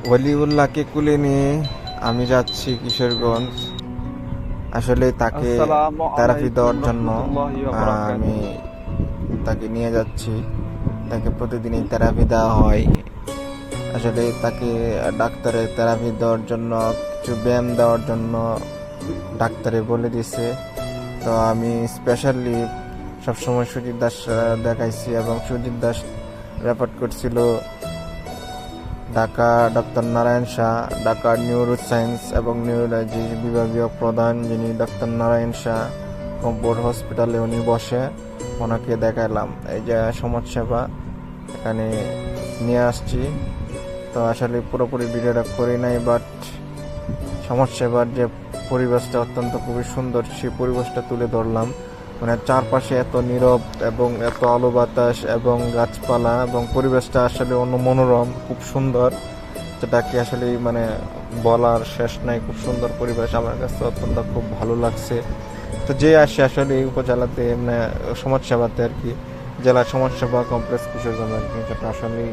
ওয়ালিউল্লাহকে কুলে নিয়ে আমি যাচ্ছি কিশোরগঞ্জ। আসলে তাকে থেরাপি দেওয়ার জন্য আমি তাকে নিয়ে যাচ্ছি। তাকে প্রতিদিনই থেরাপি দেওয়া হয়। আসলে তাকে ডাক্তারের থেরাপি দেওয়ার জন্য, কিছু ব্যায়াম দেওয়ার জন্য ডাক্তারে বলে দিছে। তো আমি স্পেশালি সবসময় সুজিত দাস দেখাইছি, এবং সুজিত দাস রেফার করছিল Dhaka doctor Narayan Shah, Dhaka neuro science এবং নিউরোলজি বিভাগীয় প্রধান যিনি ডক্টর নারায়ণ শাহ কম্পোর্ট হসপিটালে উনি বসে, ওনাকে দেখালাম। এই যে সমাজসেবা এখানে নিয়ে আসছি। তো আসলে পুরোপুরি ভিডিওটা করি নাই, বাট সমাজসেবার যে পরিবেশটা অত্যন্ত খুবই সুন্দর, সেই পরিবেশটা তুলে ধরলাম। মানে চারপাশে এত নীরব এবং এত আলো বাতাস এবং গাছপালা, এবং পরিবেশটা আসলে অন্য মনোরম, খুব সুন্দর, যেটাকে আসলে মানে বলার শেষ নাই। খুব সুন্দর পরিবেশ, আমার কাছে অত্যন্ত খুব ভালো লাগছে। তো যে আসে আসলে এই উপজেলাতে মানে সমাজসেবাতে আর কি, জেলা সমাজসেবা কমপ্লেক্স কিশোরগঞ্জ আর কি, যেটা আসলে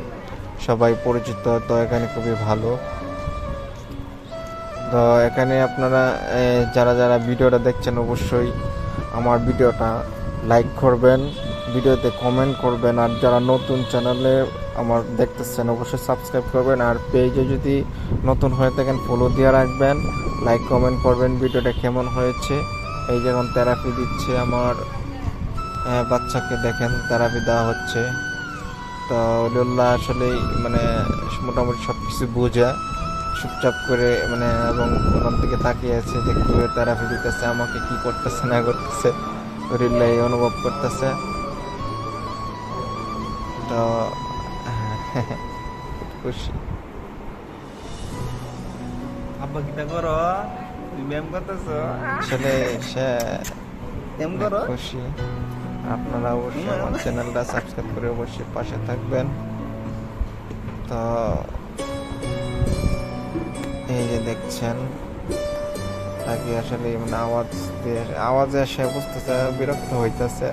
সবাই পরিচিত। তো এখানে খুবই ভালো। তো এখানে আপনারা যারা যারা ভিডিওটা দেখছেন অবশ্যই আমার ভিডিওটা লাইক করবেন, ভিডিওতে কমেন্ট করবেন, আর যারা নতুন চ্যানেলে আমার দেখতেছেন অবশ্যই সাবস্ক্রাইব করবেন, আর পেজে যদি নতুন হয়ে থাকেন ফলো দিয়ে রাখবেন, লাইক কমেন্ট করবেন ভিডিওটা কেমন হয়েছে। এই যেমন থেরাপি দিচ্ছে আমার বাচ্চাকে, দেখেন থেরাপি দেওয়া হচ্ছে। তো ওলিউল্লাহ আসলে মানে মোটামুটি সব কিছু বোঝা, চুপচাপ করে মানে, এবং ওনার দিকে তাকিয়ে আছে যে কীভাবে থেরাপি দিতেছে, আমাকে কি করতেছে না করতেছে ওলিউল্লাহ অনুভব করতেছে। তো খুশি। আব্বা কিটা করো? তুমি ব্যায়াম করতেছো? আসলে সে ব্যায়াম করো? খুশি। আপনারা অবশ্যই আমার চ্যানেলটা সাবস্ক্রাইব করে অবশ্যই পাশে থাকবেন। তো এই যে দেখছেন তাকে আসলে মানে আওয়াজে এসে বুঝতেছে, বিরক্ত হইতেছে,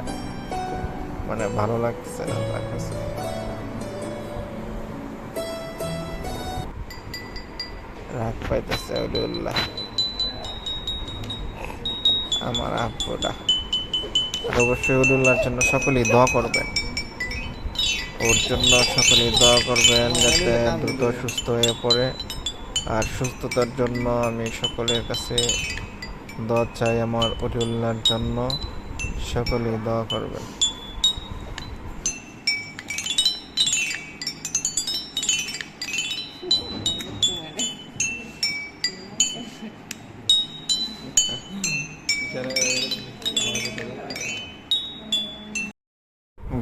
মানে ভালো লাগতেছে না তার কাছে। রাগ পাইতেছে ওলিউল্লাহ আমার আব্বুটা। আর অবশ্যই ওলিউল্লাহর জন্য সকলেই দোয়া করবেন, ওর জন্য সকলেই দোয়া করবেন যাতে দ্রুত সুস্থ হয়ে পড়ে। আর সুস্থতার জন্য আমি সকলের কাছে দোয়া চাই, আমার ওলিউল্লাহর জন্য সকলেই দোয়া করবেন।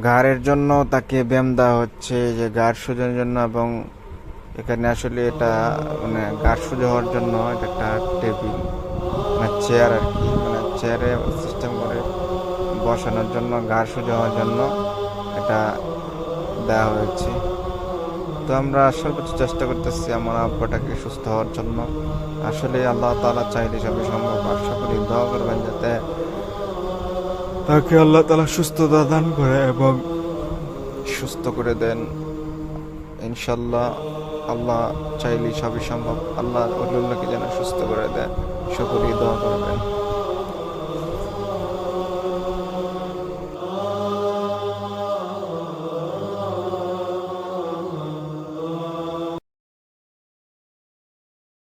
ঘাড়ের জন্য তাকে ব্যায়াম দেওয়া হচ্ছে, যে ঘাড় সোজার জন্য, এবং এখানে আসলে এটা মানে ঘাড় সোজা হওয়ার জন্য এটা একটা টেবিল মানে চেয়ার আর কি, মানে চেয়ারে সিস্টেম করে বসানোর জন্য, ঘাড় সোজা হওয়ার জন্য এটা দেওয়া হয়েছে। তো আমরা সর্বোচ্চ চেষ্টা করতেছি আমার আব্বাটাকে সুস্থ হওয়ার জন্য। আসলে আল্লাহ তাআলা চাইলে সবই সম্ভব, আর সকলেই দোয়া করবেন যাতে তাকে আল্লাহ তাআলা সুস্থতা দান করে এবং সুস্থ করে দেন। ইনশাল্লাহ আল্লাহ চাইলে সবই সম্ভব। আল্লাহ ওলিউল্লাহকে যেন সুস্থ করে দেন, সকলেই দোয়া করবেন।